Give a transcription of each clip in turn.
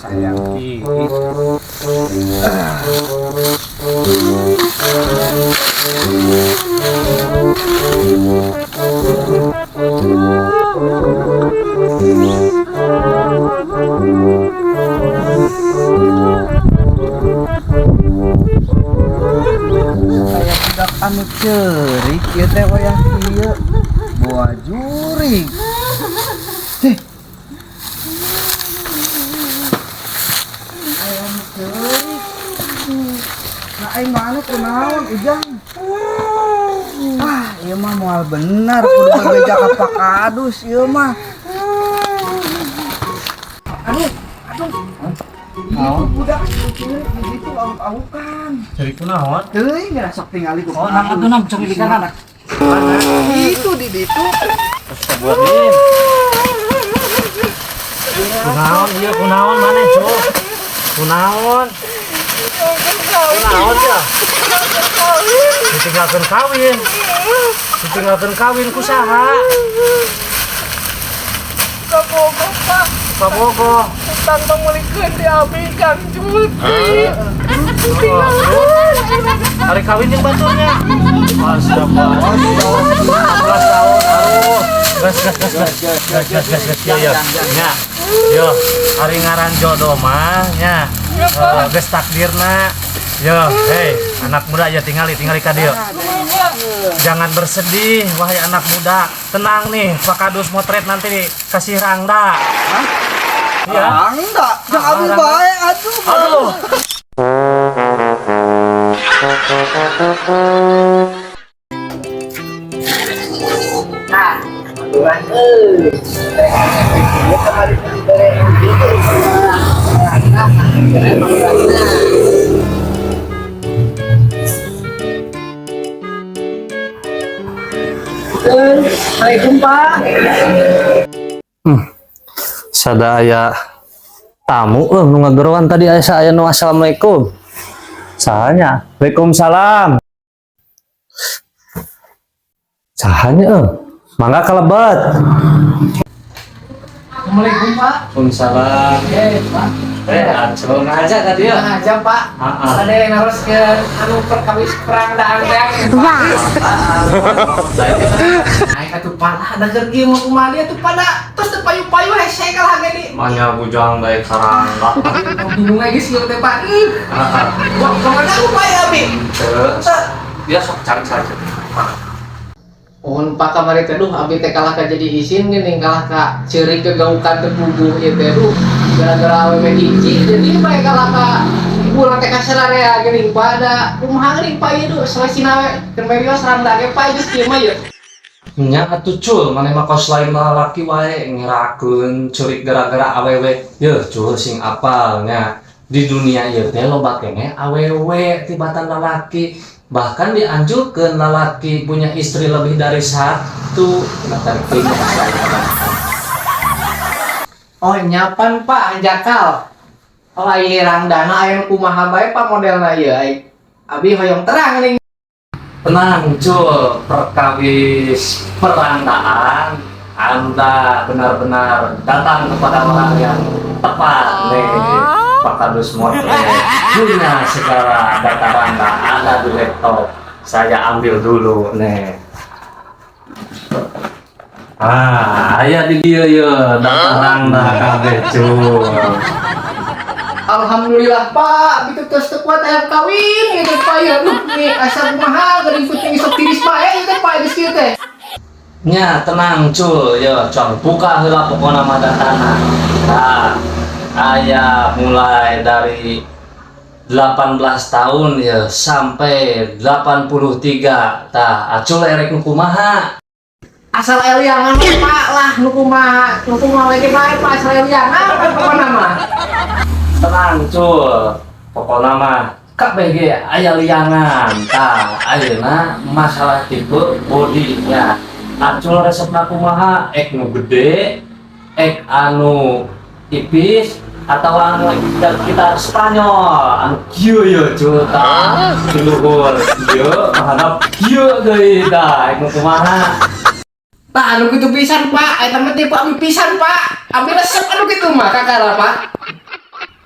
sayang. Kayak budak anu cerik ieu teh wayah kieu. Buah jurig. Teh. Ayam cerik. Nah, ai mana kunaon ujang? Ah, ieu mah moal bener kudu bebeja ka Pak Kadus ieu mah. Aduh. Itu budak cerik begitu awuk-awukan. Cerik kunaon? Teuing geus sok tingali ku. Oh, nak atuh nam cerik ikan anak. Itu di ditu. Astagfirullahaladzim. Kunaon ieu kunaon mana cuk? Kunaon ya? Ditinggalkeun kawin ku saha? Kabogoh Pak, Kabogoh. utang pemulihkeun diabaikan Julti. Hari kawin jeung baturnya. Astagfirullah. 16 tahun. Aduh. Gas. Ya. Yo, hari ngaran jodoh mah nya. Geus takdirna. Yo, hei, anak muda ya tinggali ka dieu. Jangan bersedih, wahai anak muda. Tenang nih, Pak Kadus motret nanti kasih rangda. Hah? Ya. Rangda, jangan bae atuh. Assalamualaikum Pak. Sadaya tamu nu ngagerowan tadi aya nu assalamualaikum. Sahanya? Waalaikumsalam. Sahanya mangga kalebet. Assalamualaikum Pak. Waalaikumsalam. Pak. Aco ngaja ka dieu. Aja Pak. Ada yang harus ke anu perkawis perang daan teh. Ai katu pala ada gergi mau kumaha tuh pada terus teu payu-payu hese kalah gini. Manya bujang bae karangga. Bingung lagi sih teh Pak. Wah, kemana aku Pak ya Abi? Dia sok cari-cari. Pohon Pak kamari teh duh abi teh kalah ka jadi isin geuning kalah ka ceurik kegaukan teh puguh ieu teh duh gara-gara awewe hiji jadi bae kalah ka pulang teh ka sararea geuning pada kumaha geuning Pak ieu duh selesina we keur merios randa ge Pak geus kieu mah ieu. Nya atuh cul maneh mah kos lain lalaki wae ngirakeun ceurik gara-gara awewe. Yeuh cul sing apal nya di dunia ieu teh loba keneh awewe tibatan lalaki. Bahkan dianjurkan lelaki punya istri lebih dari satu. Oh nyapan Pak anjakal. Oh ieu rangdana aya kumaha bae Pak modelna ieu ai. Abi hoyong terang nih. Tenang cul, perkawis perandaan Anda benar-benar datang kepada orang yang tepat nih. Pak Kadus motret punya segala data rangda ada di laptop. Saya ambil dulu nih. Aya di dieu ye data rangda kabeh cul. Alhamdulillah Pak, itu terus kuat ayam kawin gitu Pak ya. Duh nih asa kumaha geuning putih sok tiris bae ieu Pak geus kieu teh. Nya tenang cul, yo cong buka heula pokona mah datana. Nah, aya mulai dari 18 tahun ya sampai 83. Tah, acul erek nu kumaha? Asal eliangan Pak lah nu kumaha lagi bae Pak asal eliangan pokona mah. Tenang cul, pokona mah kabeh ge aya liangan. Tah, ayeuna masalah tipe bodinya. Acul resepna kumaha? Ek nu gede, ek anu tipis, atau anu kita Spanyol anu kieu ye cuta di luhur kieu hadap kieu deui tah anu kumaha Pak anu kitu pisan Pak eta mah tipe abi pisan Pak abi resep anu kitu mah kakara Pak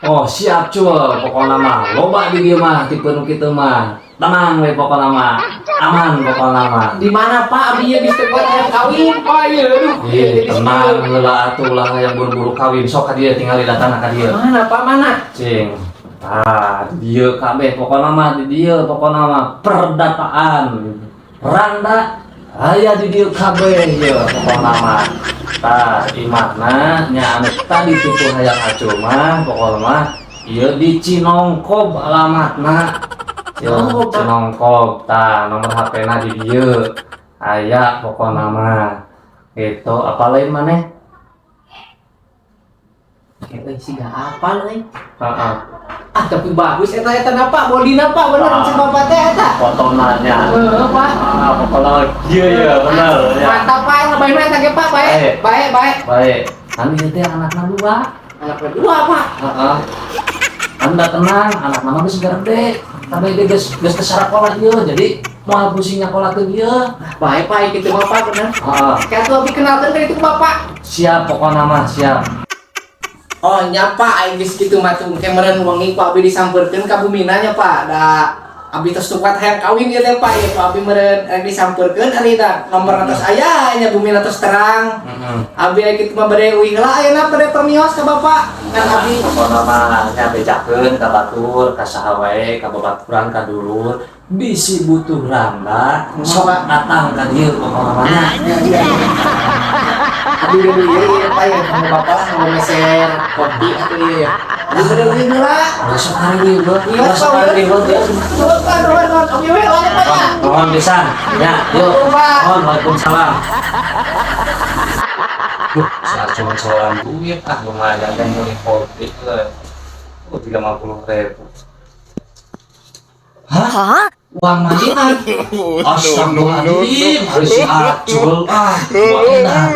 Oh siap cul, pokoknya mah loba di dia mah tipe nu kitu mah. Tenang we pokoknya mah. Aman pokoknya mah. Di mana Pak? Abi ya bisa buat yang kawin Pak ya. Aduh. Tenang heula atuh ulah yang buru-buru kawin sok ka dieu tinggal datang ka dieu. Mana Pak mana? Cing. Dieu kabeh pokoknya mah di dieu pokoknya mah perdataan. Randa aya di dieu kabeh ye pokoknya mah. Imahna nya anu tadi tipu hayang acuh mah pokoknya mah ieu di Cinongkob alamatna. Cinongkob nomor HP-na di dieu. Aya pokoknya mah. Gitu, apa lain maneh? Sih gak apa nih. Heeh. Tapi bagus eta napa bodina Pak bener si Bapak teh eta. Fotonanya. Pak. Pokoknya iya bener ya. Mantap Pak, lebih mah eta ge Pak, baik. Baik. Kan ieu teh anakna dua. Anak kedua Pak. Heeh. Anda tenang, anak mama geus gede. Tapi dia geus kesarakola ieu, jadi moal pusingnya kola teh ieu. Baik Pak, kitu Bapak bener. Heeh. Kayak tuh dikenalkan dari itu Bapak. Siap pokoknya mah, siap. Oh nyapa aing geus kitu mah tuh kemeren wengi ku abi disampeurkeun ka bumina nya Pak. Da abi tos tupat hayang kawin ieu teh Pak. Ya Pak abi meureun disampeurkeun ari da nomor atas aya nya bumina tos terang. Abi aya kitu mah bade uing heula ayeuna bade permios ka Bapak. Ngan abi Pokoknya mah nya bejakeun ka batur, ka saha wae, ka babaturan, ka dulur. Bisi butuh randa, sok datang ka dieu pokoknya mah. abi dulu ieu Pak ya sama Bapak mau meser kopi atuh ieu ya. Abi bade uing heula. Besok hari ini gua, Iya, besok hari ini gua. Nuhun, abi we lanjut Pak ya. Mohon pisan. Ya, yuk. Mohon Waalaikumsalam. Saat cuma soalan duit, lumayan yang beli kopi lah. 30.000. Hah? Uang mandian? Astagfirullahaladzim, harus si Acul. Uang enak.